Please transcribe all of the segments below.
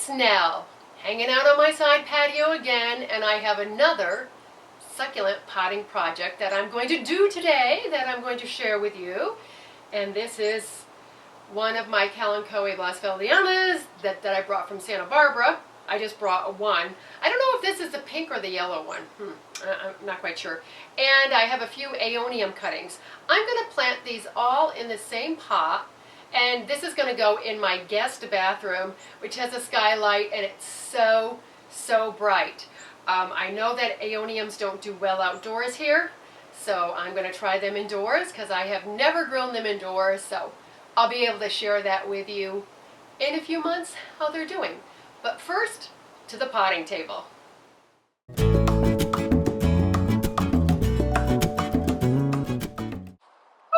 it's Nell, hanging out on my side patio again, and I have another succulent potting project that I'm going to do today that I'm going to share with you. And this is one of my Kalanchoe Blossfeldianas that I brought from Santa Barbara. I just brought one. I don't know if this is the pink or the yellow one. I'm not quite sure. And I have a few Aeonium cuttings. I'm going to plant these all in the same pot. And this is going to go in my guest bathroom, which has a skylight, and it's so bright. I know that Aeoniums don't do well outdoors here, so I'm going to try them indoors because I have never grown them indoors. So I'll be able to share that with you in a few months, how they're doing. But first, to the potting table.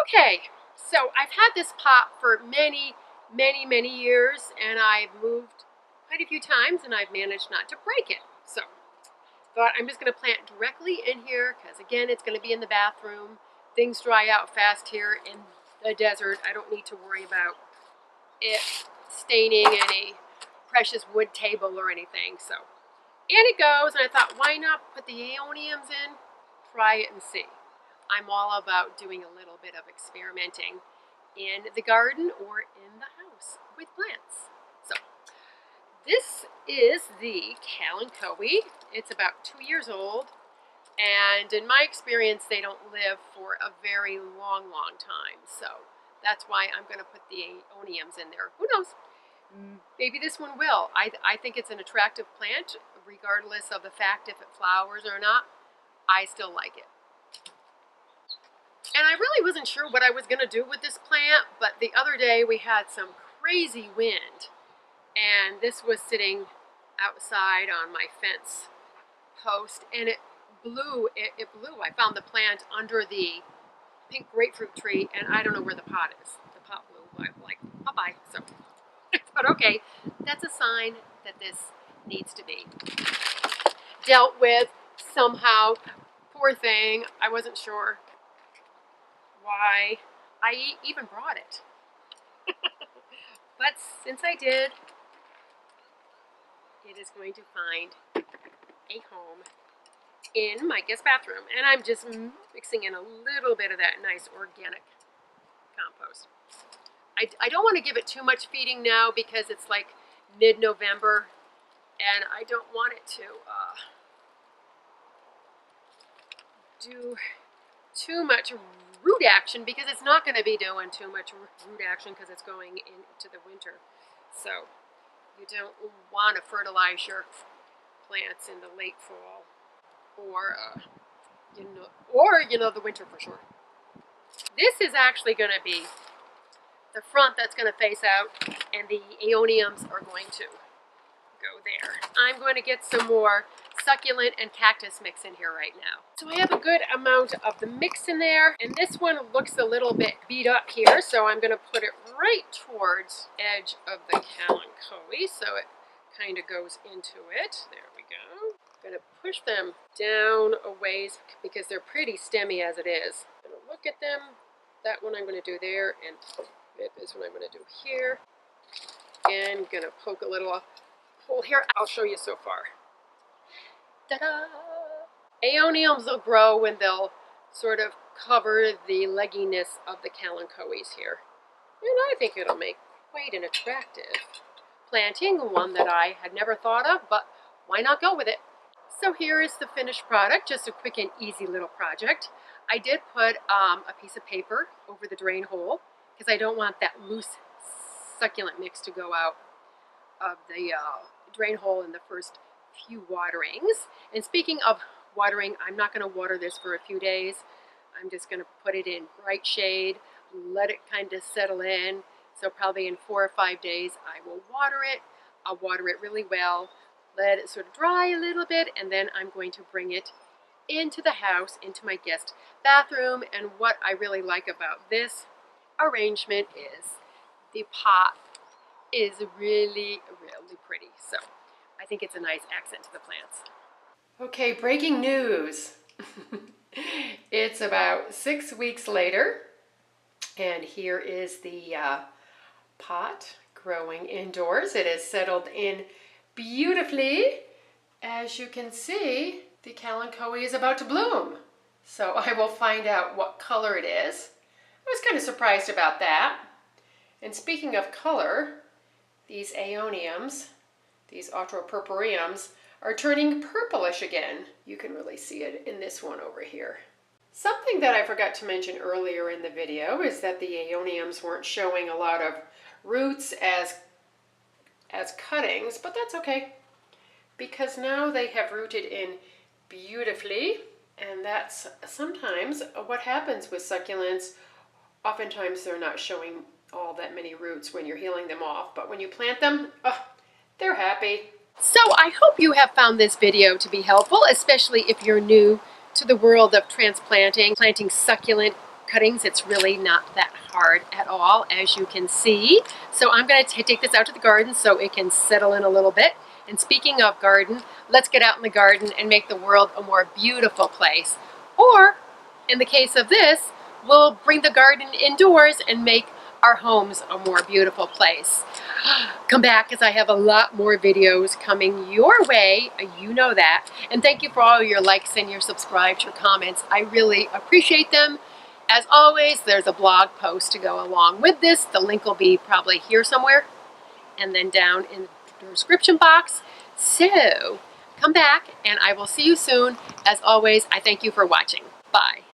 Okay, so I've had this pot for many years, and I've moved quite a few times, and I've managed not to break it. So thought I'm just going to plant directly in here because, again, it's going to be in the bathroom. Things dry out fast here in the desert. I don't need to worry about it staining any precious wood table or anything. So in it goes, and I thought, why not put the Aeoniums in, try it and see. I'm all about doing a little bit of experimenting in the garden or in the house with plants. So this is the Kalanchoe. It's about 2 years old, and in my experience they don't live for a very long time. So that's why I'm going to put the Aeoniums in there. Who knows? Maybe this one will. I think it's an attractive plant regardless of the fact if it flowers or not. I still like it. And I really wasn't sure what I was going to do with this plant, but the other day we had some crazy wind, and this was sitting outside on my fence post, and it blew. It blew. I found the plant under the pink grapefruit tree, and I don't know where the pot is. The pot blew. I'm like, bye-bye. So, but okay, that's a sign that this needs to be dealt with somehow. Poor thing. I wasn't sure why I even brought it. But since I did, it is going to find a home in my guest bathroom. And I'm just mixing in a little bit of that nice organic compost. I don't want to give it too much feeding now because it's like mid-November, and I don't want it to do too much root action, because it's not going to be doing too much root action because it's going into the winter. So you don't want to fertilize your plants in the late fall or the winter for sure. This is actually going to be the front that's going to face out, and the Aeoniums are going to go there. I'm going to get some more succulent and cactus mix in here right now. So I have a good amount of the mix in there, and this one looks a little bit beat up here, so I'm going to put it right towards edge of the Kalanchoe so it kind of goes into it. There we go. I'm going to push them down a ways because they're pretty stemmy as it is. I'm going to look at them. That one I'm going to do there, and this one I'm going to do here. And going to poke a little hole here. I'll show you so far. Ta-da! Aeoniums will grow when they'll sort of cover the legginess of the Kalanchoes here. And I think it'll make quite an attractive planting, one that I had never thought of, but why not go with it? So here is the finished product, just a quick and easy little project. I did put a piece of paper over the drain hole because I don't want that loose succulent mix to go out of the drain hole in the first few waterings. And speaking of watering, I'm not going to water this for a few days. I'm just going to put it in bright shade, let it kind of settle in. So probably in 4 or 5 days I will water it. I'll water it really well, let it sort of dry a little bit, and then I'm going to bring it into the house, into my guest bathroom. And what I really like about this arrangement is the pot is really pretty. So I think it's a nice accent to the plants. Okay, breaking news. It's about 6 weeks later, and here is the pot growing indoors. It has settled in beautifully. As you can see, the Kalanchoe is about to bloom. So I will find out what color it is. I was kind of surprised about that. And speaking of color, these aeoniums, these autropurpureums, are turning purplish again. You can really see it in this one over here. Something that I forgot to mention earlier in the video is that the aeoniums weren't showing a lot of roots as cuttings, but that's okay, because now they have rooted in beautifully, and that's sometimes what happens with succulents. Oftentimes they're not showing all that many roots when you're healing them off, but when you plant them, oh, they're happy. So I hope you have found this video to be helpful, especially if you're new to the world of planting succulent cuttings. It's really not that hard at all, as you can see. So I'm going to take this out to the garden so it can settle in a little bit. And speaking of garden, let's get out in the garden and make the world a more beautiful place. Or, in the case of this, we'll bring the garden indoors and make our homes a more beautiful place. Come back, because I have a lot more videos coming your way. You know that. And thank you for all your likes and your subscribes, your comments. I really appreciate them. As always, there's a blog post to go along with this. The link will be probably here somewhere and then down in the description box. So come back and I will see you soon. As always, I thank you for watching. Bye.